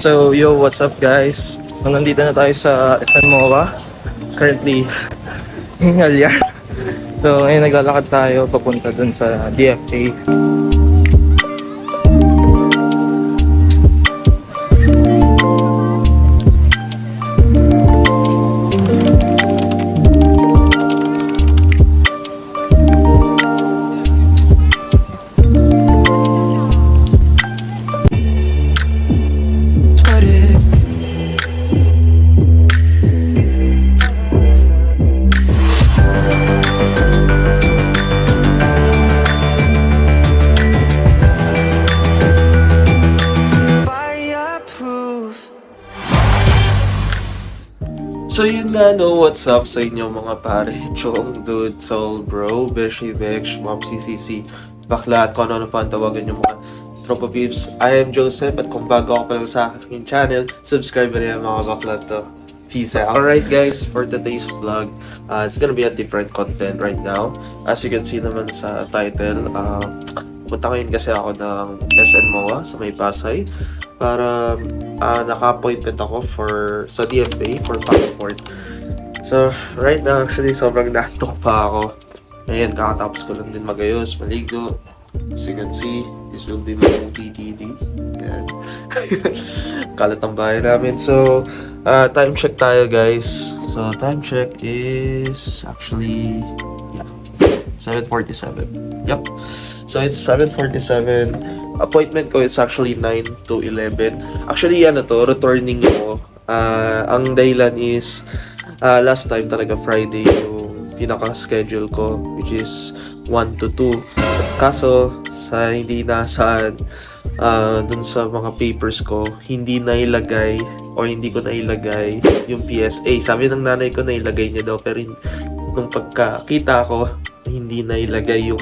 So, yo, what's up guys? So, nandito na tayo sa SM MOA. Currently, hingal yan. So, ngayon naglalakad tayo papunta dun sa DFA. So yun na, no, what's up sa inyo mga pare? Chong, dude, soul, bro, beshi, besh, mom, CCC, bakla, at kung ano pa ang tawagan yung mga tropa peeps. I am Joseph, at kung bago ako pa lang sa aking channel, subscribe na yan mga bakla to. Peace out. Alright guys, for today's vlog, it's gonna be a different content right now. As you can see naman sa title, punta ngayon kasi ako ng SM MOA sa May Pasay para naka-appointment ako sa DFA for passport. So, right now, actually, sobrang naantok pa ako. Ngayon, kakatapos ko lang din magayos, maligo. As you can see, this will be my TTD. Yan. Kalat ang bahay namin. So, time check tayo, guys. So, time check is actually, 7:47. Yep. So, it's 7:47. Appointment ko is actually 9 to 11. Actually, returning ko. Ang dahilan is, last time talaga Friday yung pinaka-schedule ko, which is 1 to 2. Kaso, sa hindi nasaan, dun sa mga papers ko, hindi nailagay o hindi ko nailagay yung PSA. Sabi ng nanay ko nailagay niya daw, pero nung pagkakita ko, hindi nailagay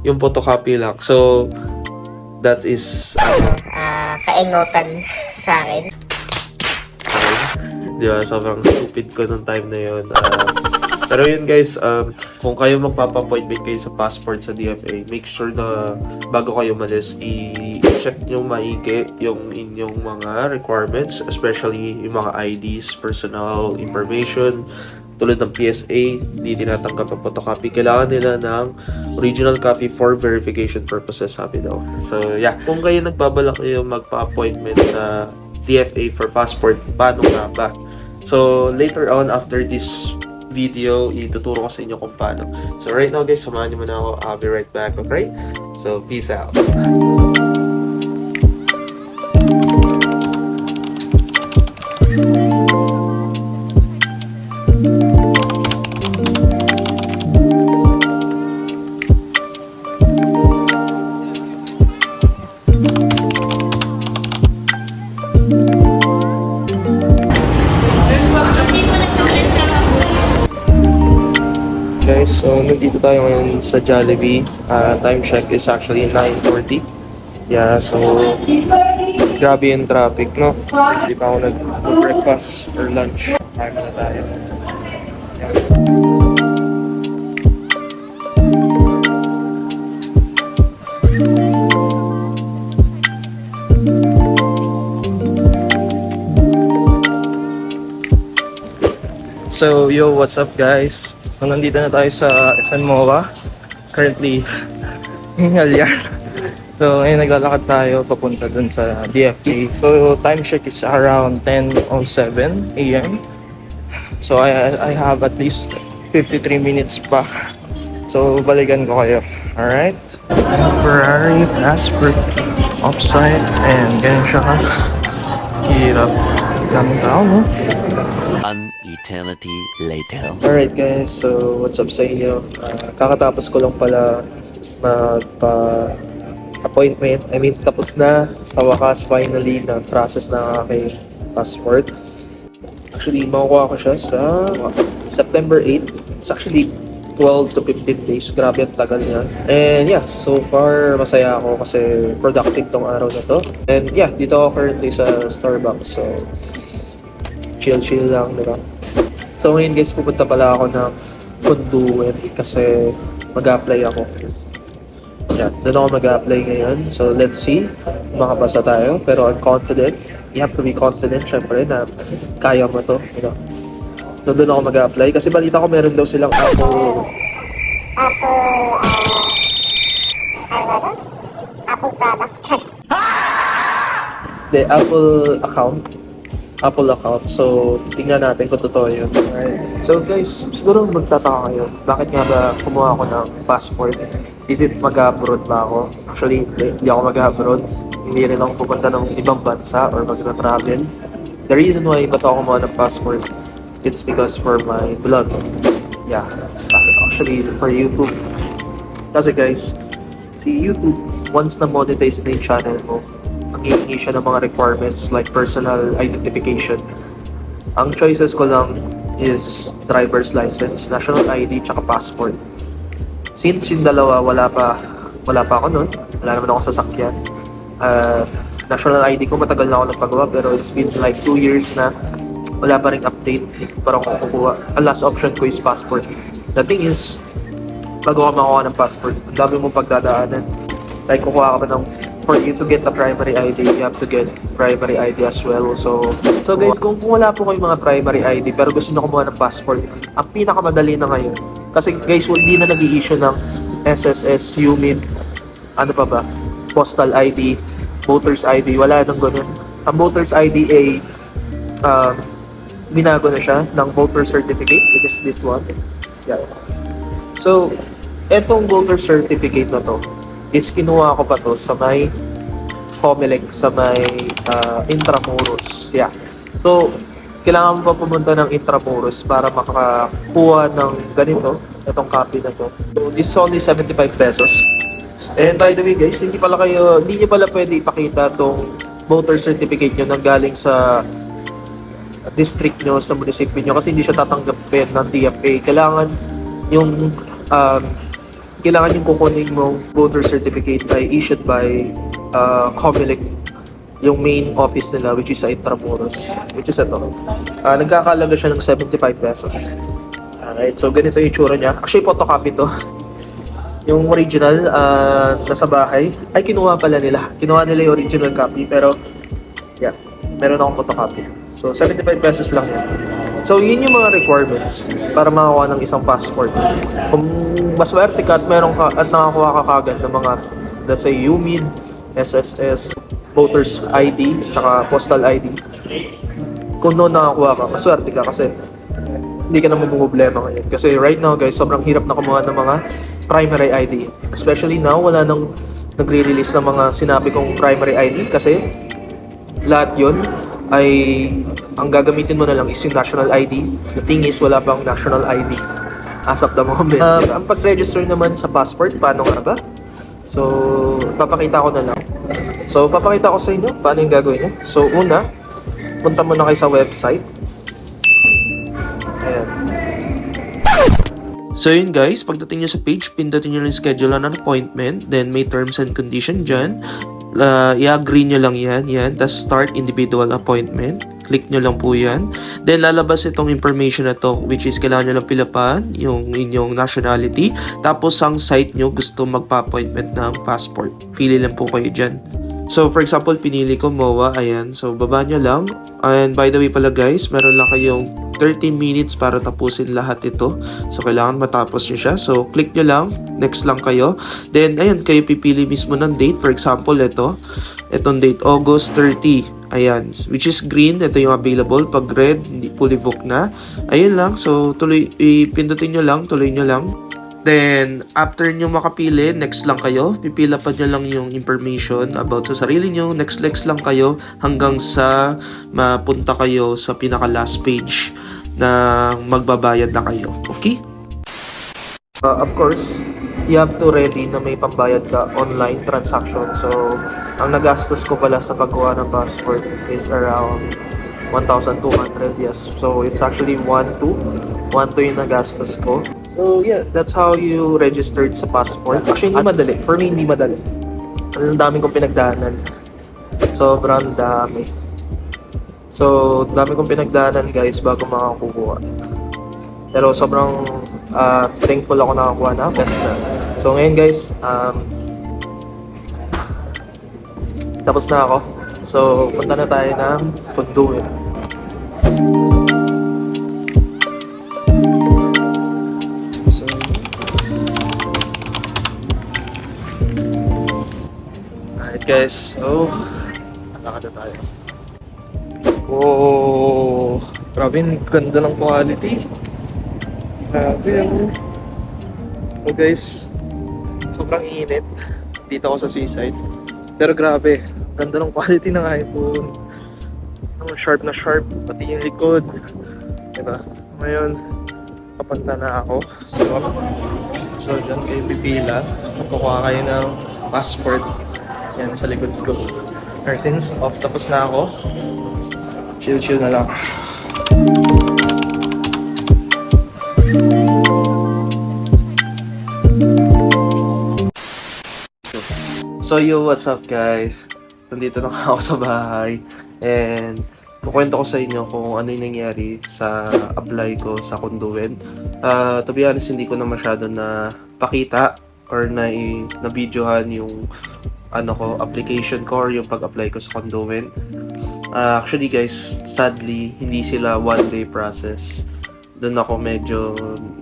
yung photocopy lang. So, that is kaingutan sa akin. Di ba? Sobrang stupid ko nung time na yun. Pero yun guys, kung kayo magpapa-appointment kayo sa passport sa DFA, make sure na bago kayo malis, i-check nyo maigi yung inyong mga requirements, especially yung mga IDs, personal information, tulad ng PSA, hindi tinatanggap ang photocopy. Kailangan nila ng original copy for verification purposes, sabi daw. So, yeah. Kung kayo nagbabalak kayo magpa-appointment sa DFA for passport, paano nga ba? So, later on, after this video, ituturo ko sa inyo kung paano. So, right now, guys, samahan nyo muna ako. I'll be right back, okay? So, peace out. Guys, so nandito tayo ngayon sa Jollibee. Time check is actually 9:40. Yeah, so grabe yung traffic, no? Since di pa ako nag-breakfast or lunch. Time na tayo. So, yo, what's up guys? So, nandito na tayo sa SM MOA. Currently, hingal yan. So, ngayon naglalakad tayo papunta dun sa DFA. So, time check is around 10:07 AM. So, I have at least 53 minutes pa. So, balikan ko kayo. Alright? Ferrari, Asper, upside, and ganyan siya ka. Hirap. Daming tao, no? An eternity later. Alright guys, so what's up sa inyo? Kakatapos ko lang pala magpa-appointment. I mean, tapos na sa wakas, finally, na process na aking passport. Actually, makukuha ko siya sa September 8. It's actually 12 to 15 days. Grabe ang tagal niya. And yeah, so far, masaya ako kasi productive tong araw na to. And yeah, dito ako currently sa Starbucks. So, chill lang, diba? So ngayon guys, pupunta pala ako ng Conduit kasi mag-apply ako. Yan, doon ako mag-apply ngayon. So let's see, makapasa tayo. Pero I'm confident you have to be confident, syempre, na kaya mo to, you know. So, doon ako mag-apply. Kasi balita ko meron daw silang Apple product. Check. the Apple account. So, tingnan natin kung totoo yun. Alright. So guys, siguro magtataka kayo, bakit nga ba kumuha ako ng passport? Is it mag-abroad ba ako? Actually, hindi ako mag-abroad. Hindi rin ako pupunta ng ibang bansa or mag-travel. The reason why ba't ako kumuha ng passport, it's because for my vlog. Yeah, it's actually for YouTube. Kasi guys, si YouTube, once na monetize na yung channel mo, ang hihingi siya ng mga requirements like personal identification. Ang choices ko lang is driver's license, national ID, tsaka passport. Since yung dalawa, wala pa ako nun. Wala naman ako sasakyan. National ID ko, matagal na ako nagpagawa, pero it's been like 2 years na wala pa ring update. Parang ako kukuha. Ang last option ko is passport. The thing is, bago ka makuha ng passport, ang dami mong pagdadaanan. Like, kukuha ka pa ng, for you to get a primary ID, you have to get primary ID as well. So guys, kung wala po kayong mga primary ID, pero gusto nyo kumuha ng passport, ang pinakamadali na ngayon. Kasi guys, hindi na nag-i-issue ng SSS, UMID, ano pa ba, postal ID, voters ID, wala nang ganun. Ang voters ID ay, binago na siya ng voter certificate, it is this one. Yeah. So, etong voter certificate na to, is kinuha ko pa to sa may Comelec, sa may Intramuros. Yeah. So, kailangan mo pa pumunta ng Intramuros para makakuha ng ganito, itong copy na to. So, this is only 75 pesos. And by the way guys, hindi nyo pala pwede ipakita tong voter certificate nyo nang galing sa district nyo, sa munisipyo nyo, kasi hindi siya tatanggapin ng DFA. Kailangan yung kukunin mong voter certificate ay issued by Comelec, yung main office nila, which is sa Intramuros, which is ito. Nagkakalaga siya ng 75 pesos. Alright, so ganito yung tsura niya. Actually, photocopy to. Yung original nasa bahay, ay kinuha pala nila. Kinuha nila yung original copy, pero yeah, meron akong photocopy. So, 75 pesos lang yan. So, yun yung mga requirements para makakuha ng isang passport. Kung maswerte ka at meron ka at nakakuha ka kagad ng mga, let's say, UMID, SSS, voters ID, tsaka postal ID. Kung doon nakakuha ka, maswerte ka kasi hindi ka na problema ngayon. Kasi right now, guys, sobrang hirap na kumuha ng mga primary ID. Especially now, wala nang nagre-release ng mga sinabi kong primary ID kasi lahat yun ay ang gagamitin mo na lang is yung national ID. The thing is, wala pang national ID as of the moment. Ang pag-register naman sa passport, paano nga ba? So, papakita ko na lang. So, papakita ko sa inyo paano yung gagawin nyo. So, una, punta muna kayo sa website. Ayan. So yun guys, pagdating nyo sa page, pindutin nyo lang schedule an appointment, then may terms and condition dyan. I-agree nyo lang yan. Tapos start individual appointment. Click nyo lang po yan. Then lalabas itong information na to, which is kailangan nyo lang pilapan yung inyong nationality. Tapos ang site nyo gusto magpa-appointment ng passport. Pili lang po kayo dyan. So for example, pinili ko MOA, ayan. So baba nyo lang. And by the way pala guys, meron lang kayong 30 minutes para tapusin lahat ito. So kailangan matapos nyo siya. So click nyo lang, next lang kayo. Then ayun, kayo pipili mismo ng date. For example, itong date, August 30. Ayan, which is green, ito yung available. Pag red, hindi fully booked na. Ayun lang, so pindutin nyo lang, tuloy nyo lang. Then, after nyo makapili, next lang kayo. Pipila pa nyo lang yung information about sa sarili nyo. Next lang kayo hanggang sa mapunta kayo sa pinaka last page na magbabayad na kayo. Okay? Of course, you have to ready na may pambayad ka online transaction. So, ang nagastos ko pala sa pagkuha ng passport is around 1,200, yes. So, it's actually 1,200 yung nagastos ko. So, yeah, that's how you registered sa passport. Actually, hindi madali. For me, hindi madali. Ang dami kong pinagdaanan. Sobrang dami. So, dami kong pinagdaanan, guys, bago makakuha. Pero sobrang thankful ako nakakuha na. Best na. So, ngayon, guys, tapos na ako. So, punta na tayo ng Punduin. So, alright guys, so, lakad na tayo. Oh, grabe, ang ganda ng quality. Grabe yung... So guys, sobrang init dito ako sa seaside. Pero grabe, ganda ng quality ng iPhone. Ang sharp na sharp, pati yung likod. Diba? Ngayon, papunta na ako. So dyan kayo pipila. Kukuha kayo ng passport. Yan sa likod ko. Or since off tapos na ako, chill na lang. So yo, what's up guys? Nandito na ako sa bahay and kukwento ko sa inyo kung ano yung nangyari sa apply ko sa Conduent. To be honest, hindi ko na masyado na pakita or na videohan yung application ko or yung pag-apply ko sa Conduent. Actually guys, sadly, hindi sila one-day process. Doon ako medyo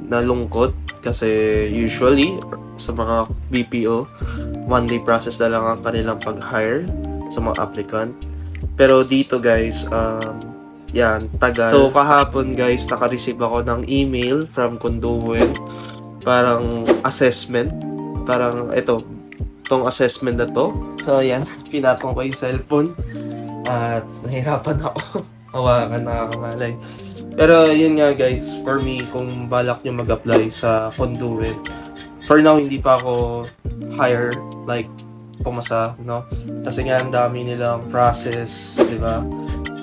nalungkot kasi usually sa mga BPO, one-day process na lang ang kanilang pag-hire sa mga applicant. Pero dito guys, yan, tagal. So kahapon guys, naka-receive ako ng email from Conduent, parang assessment. Parang tong assessment na to. So yan, pinatong ko yung cellphone at nahirapan ako. Hawakan, nakakamalay. Pero yun nga guys, for me, kung balak nyo mag-apply sa Conduent, for now, hindi pa ako hire, like, pumasa, no? Kasi nga, ang dami nilang process, di ba?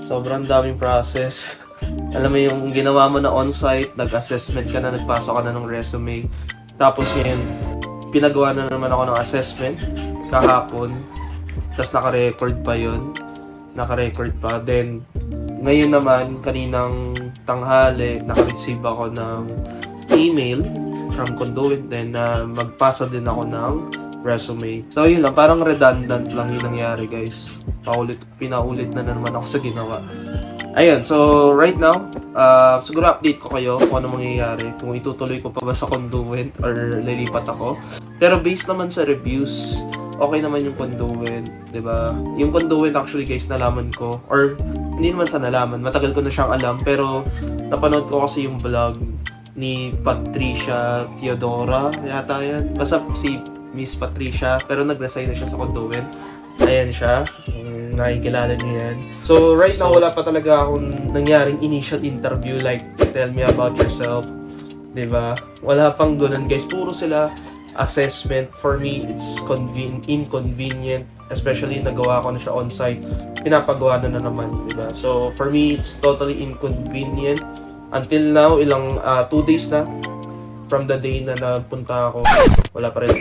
Sobrang daming process. Alam mo yung ginawa mo na on-site, nag-assessment ka na, nagpasok ka na ng resume. Tapos ngayon, pinagawa na naman ako ng assessment kahapon. Tapos naka-record pa yun. Naka-record pa. Then, ngayon naman, kaninang tanghali, naka-receive ako ng email from Conduent, then magpasa din ako ng resume. So yun lang, parang redundant lang yung nangyari guys. Pinaulit na naman ako sa ginawa. Ayun, so right now, siguro update ko kayo kung ano mangyayari, kung itutuloy ko pa ba sa Conduent or lilipat ako. Pero based naman sa reviews, okay naman yung Conduent, 'di ba? Yung Conduent actually guys, nalaman ko, or hindi naman sa nalaman, matagal ko na siyang alam, pero napanood ko kasi yung vlog ni Patricia Teodora, yata yan. Basta si Miss Patricia, pero nag-resign na siya sa Conduent. Ayan siya, nakikilala niyo yan. So right now, wala pa talaga akong nangyaring initial interview, like, tell me about yourself, 'di ba? Wala pang ganun guys, puro sila assessment. For me, it's inconvenient, especially nagawa ko na siya on-site, pinapagawa na naman, diba? So, for me, it's totally inconvenient. Until now, 2 days na from the day na napunta ako, wala pa rin.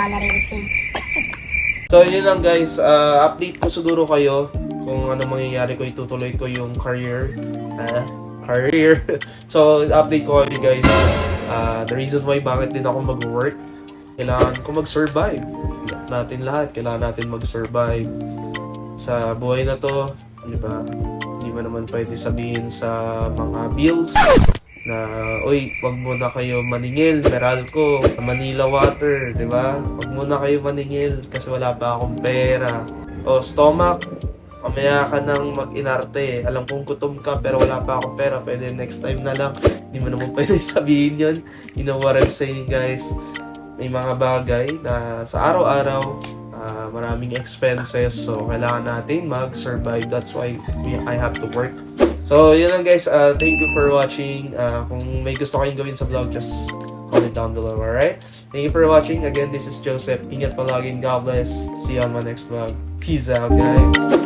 So, yun lang guys, update ko siguro kayo kung ano mangyayari ko, itutuloy ko yung career. So, update ko kayo guys, the reason why bakit din ako mag-work. Kailangan ko mag-survive. Natin lahat, kailangan natin mag-survive sa buhay na to, di ba? Hindi mo naman pwede sabihin sa mga bills na, oy, wag muna kayo maningil, Meralco, Manila Water, di ba? Wag muna kayo maningil kasi wala pa akong pera. O, stomach, mamaya ka nang mag-inarte. Alam kong gutom ka pero wala pa akong pera, pwede next time na lang. Hindi mo naman pwede sabihin yun. You know what I'm saying guys? May mga bagay na sa araw-araw, maraming expenses, so kailangan natin mag-survive. That's why I have to work. So yun lang guys, thank you for watching. Kung may gusto kayong gawin sa vlog, just comment down below, alright? Thank you for watching. Again, this is Joseph. Ingat palagi and God bless. See you on my next vlog. Peace out guys.